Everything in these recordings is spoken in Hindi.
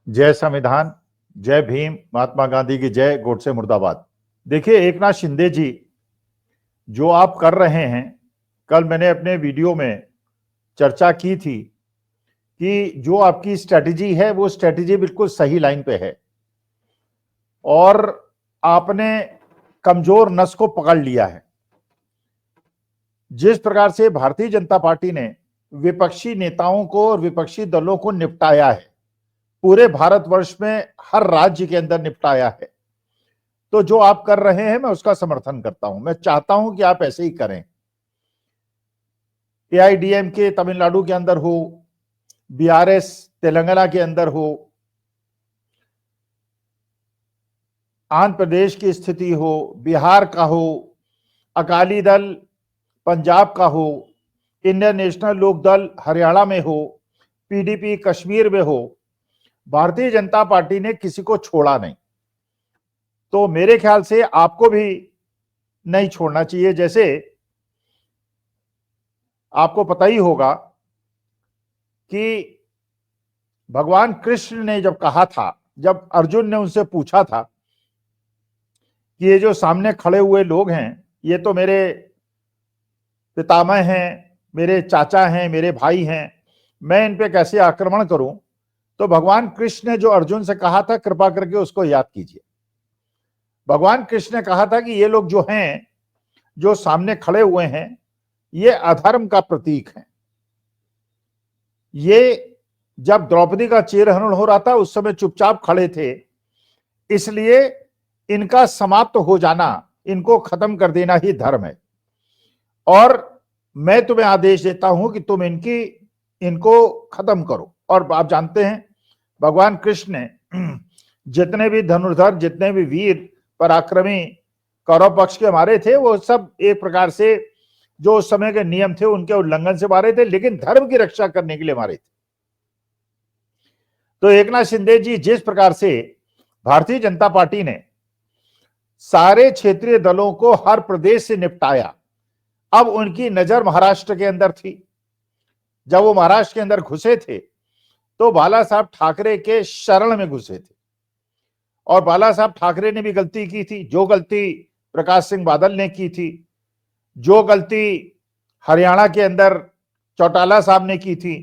जय संविधान, जय भीम, महात्मा गांधी की जय, गोडसे मुर्दाबाद। देखिए एकनाथ शिंदे जी, जो आप कर रहे हैं, कल मैंने अपने वीडियो में चर्चा की थी कि जो आपकी स्ट्रेटजी है वो स्ट्रेटजी बिल्कुल सही लाइन पे है और आपने कमजोर नस को पकड़ लिया है। जिस प्रकार से भारतीय जनता पार्टी ने विपक्षी नेताओं को और विपक्षी दलों को निपटाया है, पूरे भारतवर्ष में हर राज्य के अंदर निपटाया है, तो जो आप कर रहे हैं मैं उसका समर्थन करता हूं। मैं चाहता हूं कि आप ऐसे ही करें। एआईडीएमके तमिलनाडु के अंदर हो, बीआरएस तेलंगाना के अंदर हो, आंध्र प्रदेश की स्थिति हो, बिहार का हो, अकाली दल पंजाब का हो, इंडियन नेशनल लोक दल हरियाणा में हो, पीडीपी कश्मीर में हो, भारतीय जनता पार्टी ने किसी को छोड़ा नहीं। तो मेरे ख्याल से आपको भी नहीं छोड़ना चाहिए। जैसे आपको पता ही होगा कि भगवान कृष्ण ने जब कहा था, जब अर्जुन ने उनसे पूछा था कि ये जो सामने खड़े हुए लोग हैं, ये तो मेरे पितामह हैं, मेरे चाचा हैं, मेरे भाई हैं, मैं इन पे कैसे आक्रमण करूं? तो भगवान कृष्ण ने जो अर्जुन से कहा था, कृपा करके उसको याद कीजिए। भगवान कृष्ण ने कहा था कि ये लोग जो हैं, जो सामने खड़े हुए हैं, ये अधर्म का प्रतीक है। ये जब द्रौपदी का चीरहरण हो रहा था उस समय चुपचाप खड़े थे, इसलिए इनका समाप्त हो जाना, इनको खत्म कर देना ही धर्म है। और मैं तुम्हें आदेश देता हूं कि तुम इनको खत्म करो। और आप जानते हैं भगवान कृष्ण ने जितने भी धनुर्धर, जितने भी वीर पराक्रमी कौरव पक्ष के मारे थे, वो सब एक प्रकार से जो उस समय के नियम थे उनके उल्लंघन से मारे थे, लेकिन धर्म की रक्षा करने के लिए मारे थे। तो एकनाथ शिंदे जी, जिस प्रकार से भारतीय जनता पार्टी ने सारे क्षेत्रीय दलों को हर प्रदेश से निपटाया, अब उनकी नजर महाराष्ट्र के अंदर थी। जब वो महाराष्ट्र के अंदर घुसे थे तो बाला साहब ठाकरे के शरण में घुसे थे, और बाला साहब ठाकरे ने भी गलती की थी, जो गलती प्रकाश सिंह बादल ने की थी, जो गलती हरियाणा के अंदर चौटाला साहब ने की थी,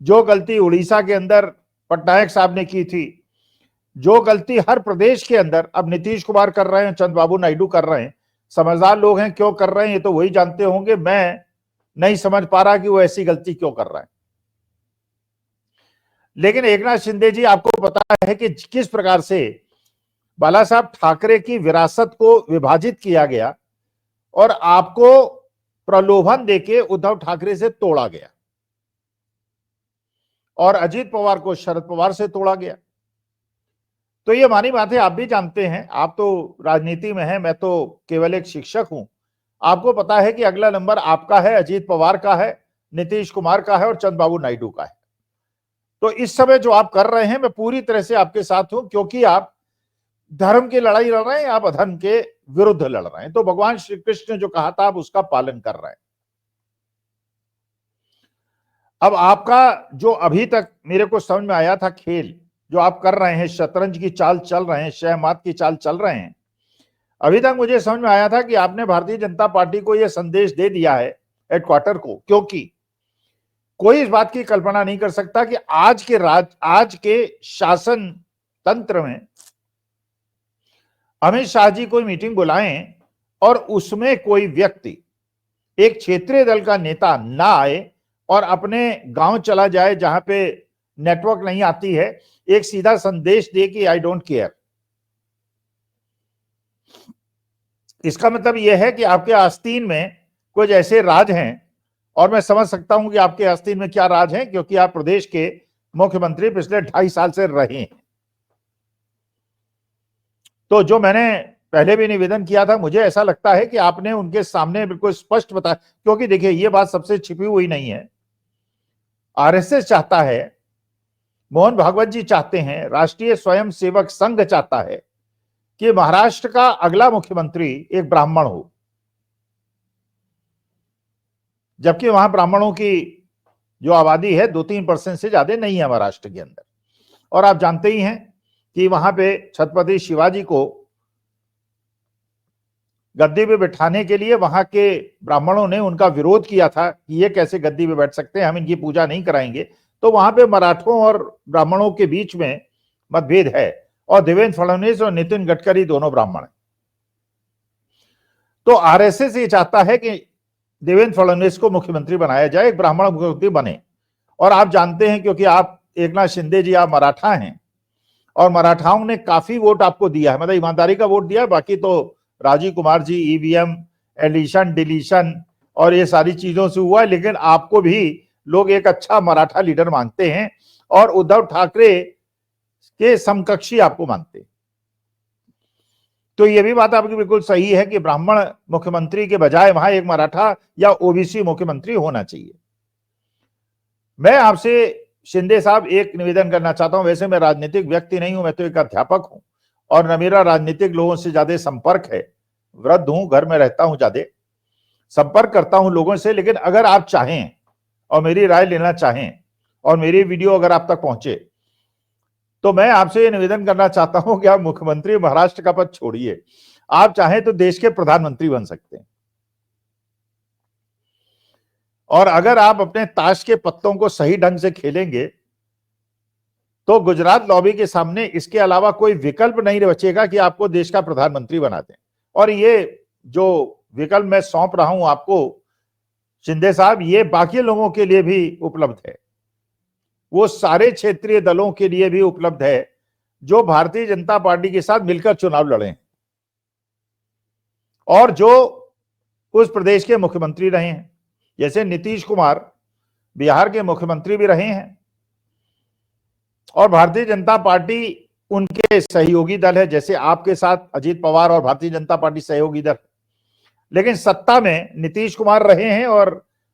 जो गलती उड़ीसा के अंदर पटनायक साहब ने की थी, जो गलती हर प्रदेश के अंदर अब नीतीश कुमार कर रहे हैं, चंद्रबाबू नायडू कर रहे हैं। समझदार लोग हैं, क्यों कर रहे हैं ये तो वही जानते होंगे, मैं नहीं समझ पा रहा कि वो ऐसी गलती क्यों कर रहा है। लेकिन एकनाथ शिंदे जी, आपको पता है कि किस प्रकार से बाला साहब ठाकरे की विरासत को विभाजित किया गया और आपको प्रलोभन देके उद्धव ठाकरे से तोड़ा गया, और अजीत पवार को शरद पवार से तोड़ा गया। तो ये मानी बात है, आप भी जानते हैं, आप तो राजनीति में हैं, मैं तो केवल एक शिक्षक हूं। आपको पता है कि अगला नंबर आपका है, अजीत पवार का है, नीतीश कुमार का है और चंद्रबाबू नायडू का है। तो इस समय जो आप कर रहे हैं, मैं पूरी तरह से आपके साथ हूं, क्योंकि आप धर्म की लड़ाई लड़ रहे हैं, आप अधर्म के विरुद्ध लड़ रहे हैं। तो भगवान श्री कृष्ण ने जो कहा था, आप उसका पालन कर रहे हैं। अब आपका जो अभी तक मेरे को समझ में आया था खेल जो आप कर रहे हैं, शतरंज की चाल चल रहे हैं, शहमात की चाल चल रहे हैं, अभी तक मुझे समझ में आया था कि आपने भारतीय जनता पार्टी को यह संदेश दे दिया है, हेडक्वार्टर को, क्योंकि कोई इस बात की कल्पना नहीं कर सकता कि आज के शासन तंत्र में अमित शाह जी कोई मीटिंग बुलाएं और उसमें कोई व्यक्ति, एक क्षेत्रीय दल का नेता ना आए और अपने गांव चला जाए जहां पे नेटवर्क नहीं आती है, एक सीधा संदेश दे कि आई डोंट केयर। इसका मतलब यह है कि आपके आस्तीन में कुछ ऐसे राज हैं, और मैं समझ सकता हूं कि आपके आस्तीन में क्या राज है, क्योंकि आप प्रदेश के मुख्यमंत्री पिछले 2.5 साल से रहे हैं। तो जो मैंने पहले भी निवेदन किया था, मुझे ऐसा लगता है कि आपने उनके सामने बिल्कुल स्पष्ट बताया, क्योंकि देखिए ये बात सबसे छिपी हुई नहीं है। आरएसएस चाहता है, मोहन भागवत जी चाहते हैं, राष्ट्रीय स्वयंसेवक संघ चाहता है कि महाराष्ट्र का अगला मुख्यमंत्री एक ब्राह्मण हो, जबकि वहां ब्राह्मणों की जो आबादी है 2-3% से ज्यादा नहीं है महाराष्ट्र के अंदर। और आप जानते ही हैं कि वहां पे छत्रपति शिवाजी को गद्दी पे बिठाने के लिए वहां के ब्राह्मणों ने उनका विरोध किया था कि ये कैसे गद्दी पे बैठ सकते हैं, हम इनकी पूजा नहीं कराएंगे। तो वहां पे मराठों और ब्राह्मणों के बीच में मतभेद है, और देवेंद्र फडणवीस और नितिन गडकरी दोनों ब्राह्मण हैं। तो आरएसएस ये चाहता है कि देवेंद्र फडणवीस को मुख्यमंत्री बनाया जाए, एक ब्राह्मण मुख्यमंत्री बने। और आप जानते हैं, क्योंकि आप एकनाथ शिंदे जी आप मराठा हैं, और मराठाओं ने काफी वोट आपको दिया है, मतलब ईमानदारी का वोट दिया है। बाकी तो Rajiv Kumar ji EVM addition deletion और ये सारी चीजों से हुआ है, लेकिन आपको भी लोग एक अच्छा मराठा लीडर मांगते हैं और उद्धव ठाकरे के समकक्षी आपको मानते हैं। तो ये भी बात आपकी बिल्कुल सही है कि ब्राह्मण मुख्यमंत्री के बजाय वहां एक मराठा या ओबीसी मुख्यमंत्री होना चाहिए। मैं आपसे शिंदे साहब एक निवेदन करना चाहता हूं। वैसे मैं राजनीतिक व्यक्ति नहीं हूं, मैं तो एक अध्यापक हूं और न मेरा राजनीतिक लोगों से ज्यादा संपर्क है। वृद्ध हूं, घर में रहता हूं, ज्यादा संपर्क करता हूं लोगों से। लेकिन अगर आप चाहें और मेरी राय लेना चाहें और मेरी वीडियो अगर आप तक पहुंचे, तो मैं आपसे ये निवेदन करना चाहता हूं कि आप मुख्यमंत्री महाराष्ट्र का पद छोड़िए, आप चाहें तो देश के प्रधानमंत्री बन सकते हैं। और अगर आप अपने ताश के पत्तों को सही ढंग से खेलेंगे तो गुजरात लॉबी के सामने इसके अलावा कोई विकल्प नहीं बचेगा कि आपको देश का प्रधानमंत्री बना दें। और ये जो विकल्प मैं सौंप रहा हूं आपको शिंदे साहब, ये बाकी लोगों के लिए भी उपलब्ध है, वो सारे क्षेत्रीय दलों के लिए भी उपलब्ध है जो भारतीय जनता पार्टी के साथ मिलकर चुनाव लड़े और जो उस प्रदेश के मुख्यमंत्री रहे हैं। जैसे नीतीश कुमार बिहार के मुख्यमंत्री भी रहे हैं और भारतीय जनता पार्टी उनके सहयोगी दल है, जैसे आपके साथ अजीत पवार और भारतीय जनता पार्टी सहयोगी दल। लेकिन सत्ता में नीतीश कुमार रहे हैं और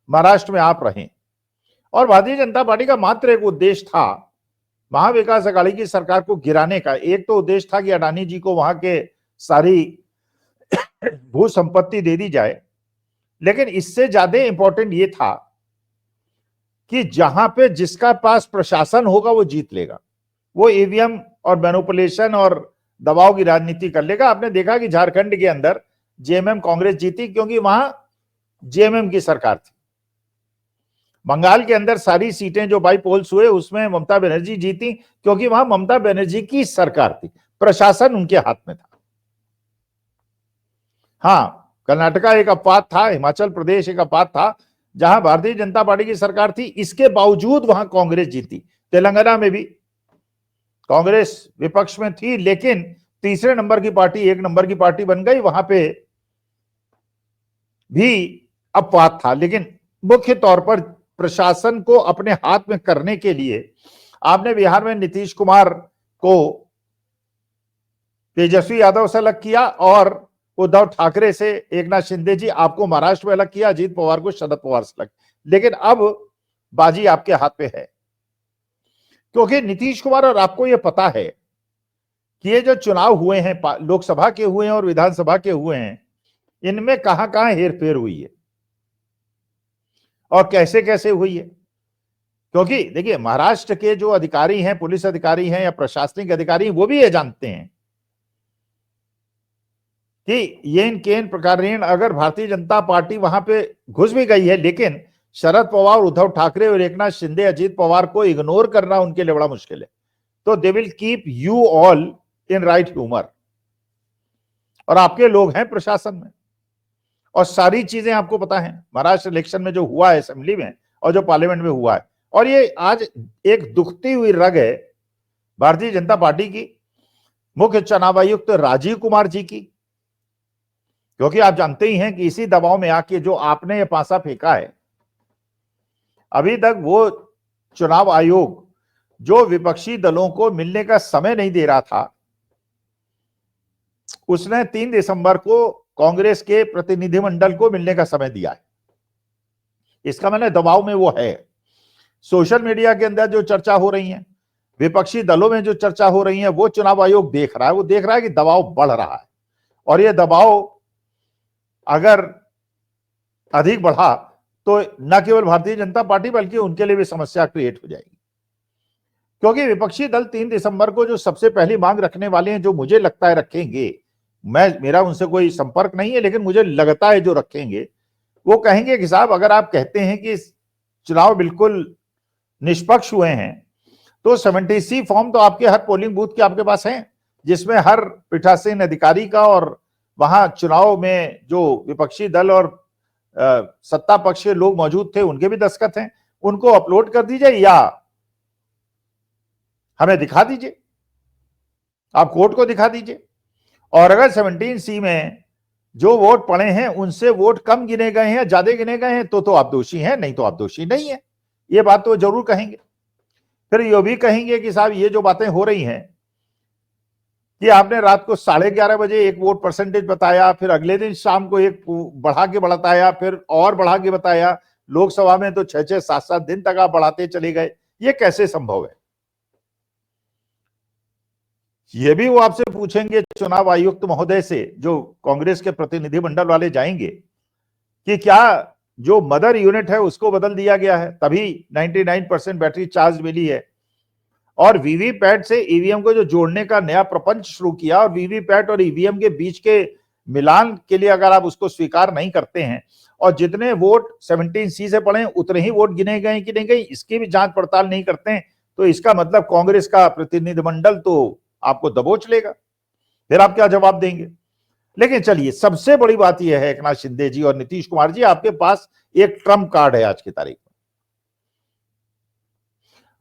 महाराष्ट्र में आप रहे। और भारतीय जनता पार्टी का मात्र एक उद्देश्य था महाविकास अघाड़ी की सरकार को गिराने का। एक तो उद्देश्य था कि अडानी जी को वहां के सारी भू संपत्ति दे दी जाए, लेकिन इससे ज्यादा इंपॉर्टेंट ये था कि जहां पे जिसका पास प्रशासन होगा वो जीत लेगा, वो ईवीएम और मैनिपुलेशन और दबाव की राजनीति कर लेगा। आपने देखा कि झारखंड के अंदर जेएमएम कांग्रेस जीती क्योंकि वहां जेएमएम की सरकार थी। बंगाल के अंदर सारी सीटें जो बाई पोल्स हुए उसमें ममता बनर्जी जीती क्योंकि वहां ममता बनर्जी की सरकार थी, प्रशासन उनके हाथ में था। हाँ, कर्नाटका एक अपवाद था, हिमाचल प्रदेश एक अपवाद था जहां भारतीय जनता पार्टी की सरकार थी, इसके बावजूद वहां कांग्रेस जीती। तेलंगाना में भी कांग्रेस विपक्ष में थी लेकिन तीसरे नंबर की पार्टी एक नंबर की पार्टी बन गई, वहां पे भी अपवाद था। लेकिन मुख्य तौर पर प्रशासन को अपने हाथ में करने के लिए आपने बिहार में नीतीश कुमार को तेजस्वी यादव से अलग किया और उद्धव ठाकरे से एकनाथ शिंदे जी आपको महाराष्ट्र में अलग किया, अजीत पवार को शरद पवार से अलग। लेकिन अब बाजी आपके हाथ पे है क्योंकि नीतीश कुमार और आपको यह पता है कि ये जो चुनाव हुए हैं, लोकसभा के हुए हैं और विधानसभा के हुए हैं, इनमें कहां कहां हेरफेर हुई है और कैसे कैसे हुई है। क्योंकि देखिए, महाराष्ट्र के जो अधिकारी हैं, पुलिस अधिकारी हैं या प्रशासनिक अधिकारी, वो भी ये जानते हैं कि ये इनके प्रकार अगर भारतीय जनता पार्टी वहां पे घुस भी गई है, लेकिन शरद पवार, उद्धव ठाकरे और एकनाथ शिंदे, अजीत पवार को इग्नोर करना उनके लिए बड़ा मुश्किल है। तो they will keep you all in right humour. और आपके लोग हैं प्रशासन में और सारी चीजें आपको पता है, महाराष्ट्र इलेक्शन में जो हुआ है असेंबली में और जो पार्लियामेंट में हुआ है। और ये आज एक दुखती हुई रग है भारतीय जनता पार्टी की, मुख्य चुनाव आयुक्त राजीव कुमार जी की, क्योंकि आप जानते ही हैं कि इसी दबाव में आके जो आपने ये पासा फेंका है, अभी तक वो चुनाव आयोग जो विपक्षी दलों को मिलने का समय नहीं दे रहा था, उसने 3 दिसंबर को कांग्रेस के प्रतिनिधिमंडल को मिलने का समय दिया है। इसका मतलब दबाव में वो है। सोशल मीडिया के अंदर जो चर्चा हो रही है, विपक्षी दलों में जो चर्चा हो रही है, वो चुनाव आयोग देख रहा है। वो देख रहा है कि दबाव बढ़ रहा है और ये दबाव अगर अधिक बढ़ा तो न केवल भारतीय जनता पार्टी बल्कि उनके लिए भी समस्या क्रिएट हो जाएगी। क्योंकि विपक्षी दल 3 दिसंबर को जो सबसे पहली मांग रखने वाले हैं, जो मुझे लगता है रखेंगे, मेरा उनसे कोई संपर्क नहीं है, लेकिन मुझे लगता है जो रखेंगे, वो कहेंगे कि साहब अगर आप कहते हैं कि चुनाव बिल्कुल निष्पक्ष हुए हैं, तो 70C फॉर्म तो आपके हर पोलिंग बूथ के आपके पास हैं, जिसमें हर पीठासीन अधिकारी का और वहां चुनाव में जो विपक्षी दल और सत्ता पक्ष के लोग मौजूद थे उनके भी दस्तखत हैं। उनको अपलोड कर दीजिए या हमें दिखा दीजिए, आप कोर्ट को दिखा दीजिए। और अगर 17C में जो वोट पड़े हैं उनसे वोट कम गिने गए हैं, ज्यादा गिने गए हैं, तो आप दोषी हैं, नहीं तो आप दोषी नहीं है। ये बात तो जरूर कहेंगे। फिर ये भी कहेंगे कि साहब ये जो बातें हो रही हैं कि आपने रात को 11:30 बजे एक वोट परसेंटेज बताया, फिर अगले दिन शाम को एक बढ़ा के बताया, फिर और बढ़ा के बताया, लोकसभा में तो 6-6, 7-7 दिन तक आप बढ़ाते चले गए, ये कैसे संभव है? ये भी वो आपसे पूछेंगे चुनाव आयुक्त महोदय से, जो कांग्रेस के प्रतिनिधिमंडल वाले जाएंगे, कि क्या जो मदर यूनिट है उसको बदल दिया गया है, तभी 99% बैटरी चार्ज मिली है। और वीवीपैट से ईवीएम को जो जोड़ने का नया प्रपंच शुरू किया, और वीवीपैट और ईवीएम के बीच के मिलान के लिए अगर आप उसको स्वीकार नहीं करते हैं, और जितने वोट 17C से पड़े उतने ही वोट गिने गए कि नहीं गए, इसकी भी जांच पड़ताल नहीं करते हैं, तो इसका मतलब कांग्रेस का प्रतिनिधिमंडल तो आपको दबोच लेगा। फिर आप क्या जवाब देंगे? लेकिन चलिए, सबसे बड़ी बात यह है एकनाथ शिंदे जी और नीतीश कुमार जी, आपके पास एक ट्रम्प कार्ड है आज की तारीख में।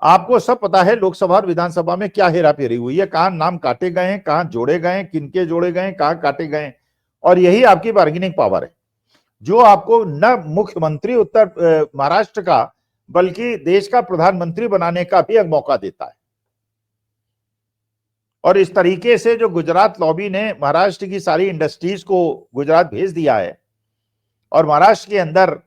आपको सब पता है लोकसभा और विधानसभा में क्या हेराफेरी हुई है, कहां नाम काटे गए हैं, कहां जोड़े गए हैं, किनके जोड़े गए हैं, कहां काटे गए हैं। और यही आपकी बार्गेनिंग पावर है, जो आपको न मुख्यमंत्री उत्तर महाराष्ट्र का बल्कि देश का प्रधानमंत्री बनाने का भी एक मौका देता है। और इस तरीके से जो गुजरात लॉबी ने महाराष्ट्र की सारी इंडस्ट्रीज को गुजरात भेज दिया है, और महाराष्ट्र के अंदर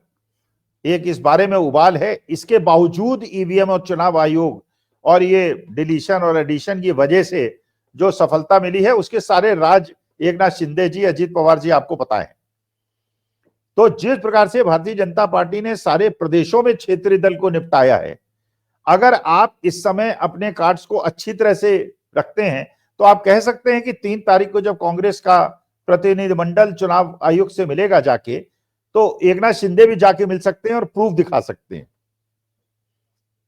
एक इस बारे में उबाल है, इसके बावजूद ईवीएम और चुनाव आयोग और ये डिलीशन और एडिशन की वजह से जो सफलता मिली है, उसके सारे राज एकनाथ शिंदे जी, अजीत पवार जी आपको पता है। तो जिस प्रकार से भारतीय जनता पार्टी ने सारे प्रदेशों में क्षेत्रीय दल को निपटाया है, अगर आप इस समय अपने कार्ड्स को अच्छी तरह से रखते हैं, तो आप कह सकते हैं कि 3 तारीख को जब कांग्रेस का प्रतिनिधिमंडल चुनाव आयोग से मिलेगा जाके, तो एकनाथ शिंदे भी जाके मिल सकते हैं और प्रूफ दिखा सकते हैं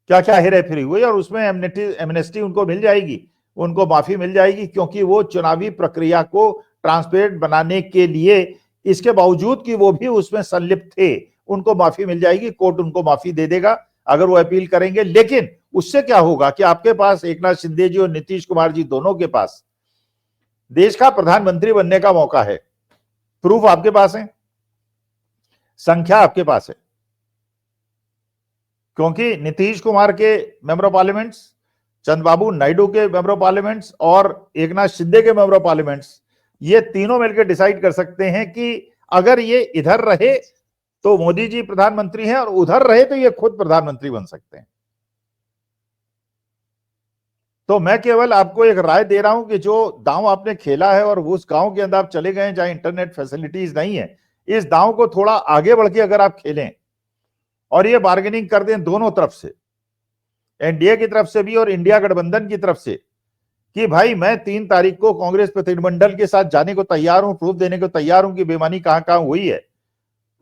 क्या क्या हेरा फेरी हुई, और उसमें एमनेस्टी उनको मिल जाएगी, उनको माफी मिल जाएगी, क्योंकि वो चुनावी प्रक्रिया को ट्रांसपेरेंट बनाने के लिए, इसके बावजूद कि वो भी उसमें संलिप्त थे, उनको माफी मिल जाएगी, कोर्ट उनको माफी दे देगा अगर वो अपील करेंगे। लेकिन उससे क्या होगा कि आपके पास एकनाथ शिंदे जी और नीतीश कुमार जी दोनों के पास देश का प्रधानमंत्री बनने का मौका है, प्रूफ आपके पास है, संख्या आपके पास है, क्योंकि नीतीश कुमार के member of parliaments, Chandrababu Naidu के मेंबर ऑफ पार्लियामेंट्स और एकनाथ शिंदे के मेंबर ऑफ पार्लियामेंट्स, ये तीनों मिलकर डिसाइड कर सकते हैं कि अगर ये इधर रहे तो मोदी जी प्रधानमंत्री हैं, और उधर रहे तो ये खुद प्रधानमंत्री बन सकते हैं। तो मैं केवल आपको एक राय दे रहा हूं कि जो दांव आपने खेला है, और उस गांव के अंदर आप चले गए जहां इंटरनेट फैसिलिटीज नहीं है, इस दांव को थोड़ा आगे बढ़ के अगर आप खेलें और ये बार्गेनिंग कर दें दोनों तरफ से, एनडीए की तरफ से भी और इंडिया गठबंधन की तरफ से, कि भाई मैं 3 तारीख को कांग्रेस प्रतिनिधिमंडल के साथ जाने को तैयार हूं, प्रूफ देने को तैयार हूं कि बेईमानी कहां कहां हुई है।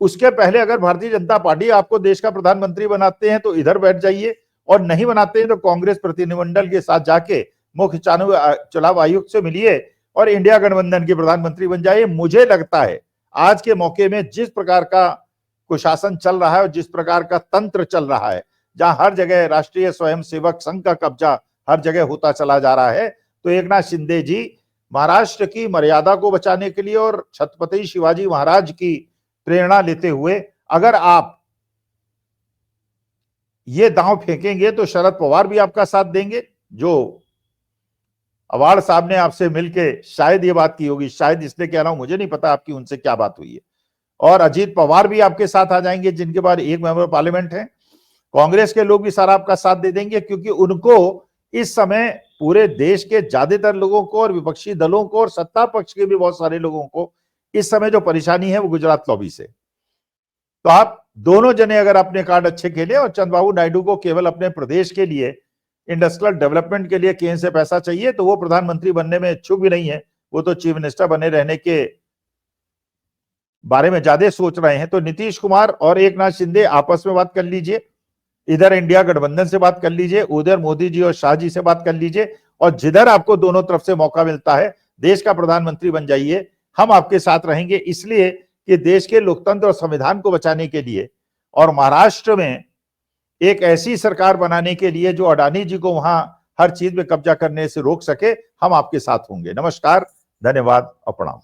उसके पहले अगर भारतीय जनता पार्टी आपको देश का प्रधानमंत्री बनाते हैं तो इधर बैठ जाइए, और नहीं बनाते हैं तो कांग्रेस प्रतिनिधिमंडल के साथ जाके मुख्य चुनाव आयुक्त से मिलिए और इंडिया गठबंधन के प्रधानमंत्री बन जाइए। मुझे लगता है आज के मौके में जिस प्रकार का कुशासन चल रहा है और जिस प्रकार का तंत्र चल रहा है, जहां हर जगह राष्ट्रीय स्वयंसेवक संघ का कब्जा हर जगह होता चला जा रहा है, तो एकनाथ शिंदे जी महाराष्ट्र की मर्यादा को बचाने के लिए और छत्रपति शिवाजी महाराज की प्रेरणा लेते हुए अगर आप ये दांव फेंकेंगे तो शरद पवार भी आपका साथ देंगे, जो अवार्ड साहब ने आपसे मिलके शायद ये बात की होगी, शायद इसलिए कह रहा हूं, मुझे नहीं पता आपकी उनसे क्या बात हुई है, और अजीत पवार भी आपके साथ आ जाएंगे, जिनके पास एक मेंबर पार्लियामेंट है। कांग्रेस के लोग भी सारा आपका साथ दे देंगे, क्योंकि उनको इस समय पूरे देश के ज्यादातर लोगों को और विपक्षी दलों को और सत्ता पक्ष के भी बहुत सारे लोगों को इस समय जो परेशानी है वो गुजरात लॉबी से। तो आप दोनों जने अगर अपने कार्ड अच्छे खेले और चंद्रबाबू नायडू को केवल अपने प्रदेश के लिए इंडस्ट्रियल डेवलपमेंट के लिए केंद्र से पैसा चाहिए तो वो प्रधानमंत्री बनने में इच्छुक भी नहीं है, वो तो चीफ मिनिस्टर बने रहने के बारे में ज्यादा सोच रहे हैं। तो नीतीश कुमार और एकनाथ शिंदे आपस में बात कर लीजिए, इधर इंडिया गठबंधन से बात कर लीजिए, उधर मोदी जी और शाह जी से बात कर लीजिए, और जिधर आपको दोनों तरफ से मौका मिलता है देश का प्रधानमंत्री बन जाइए। हम आपके साथ रहेंगे, इसलिए कि देश के लोकतंत्र और संविधान को बचाने के लिए और महाराष्ट्र में एक ऐसी सरकार बनाने के लिए जो अडानी जी को वहां हर चीज में कब्जा करने से रोक सके, हम आपके साथ होंगे। नमस्कार, धन्यवाद और प्रणाम।